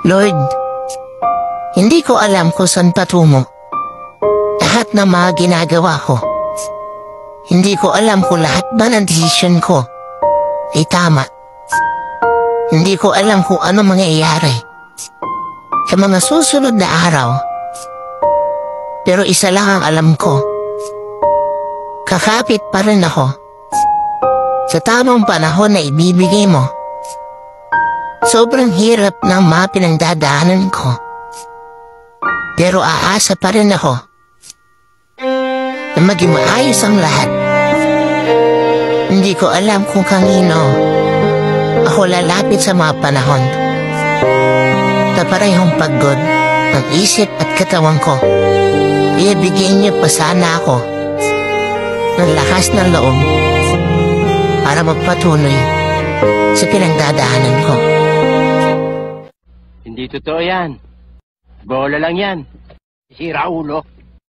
Lord, hindi ko alam kung saan patungo. Lahat ng mga ginagawa ko. Hindi ko alam kung lahat ba ng desisyon ko ay tama. Hindi ko alam kung ano mangyayari sa mga susunod na araw. Pero isa lang ang alam ko. Kakapit pa rin ako sa tamang panahon na ibibigay mo. Sobrang hirap ng mga pinagdadaanan ko. Pero aasa pa rin ako na maging maayos ang lahat. Hindi ko alam kung kanino ako lalapit sa mga panahon na parehong pagod ng isip at katawan ko. Kaya bigyan niyo pa sana ako ng lakas ng loob para magpatuloy sa pinagdadaanan ko. Hindi totoo yan. Bola lang yan. Sira ulo.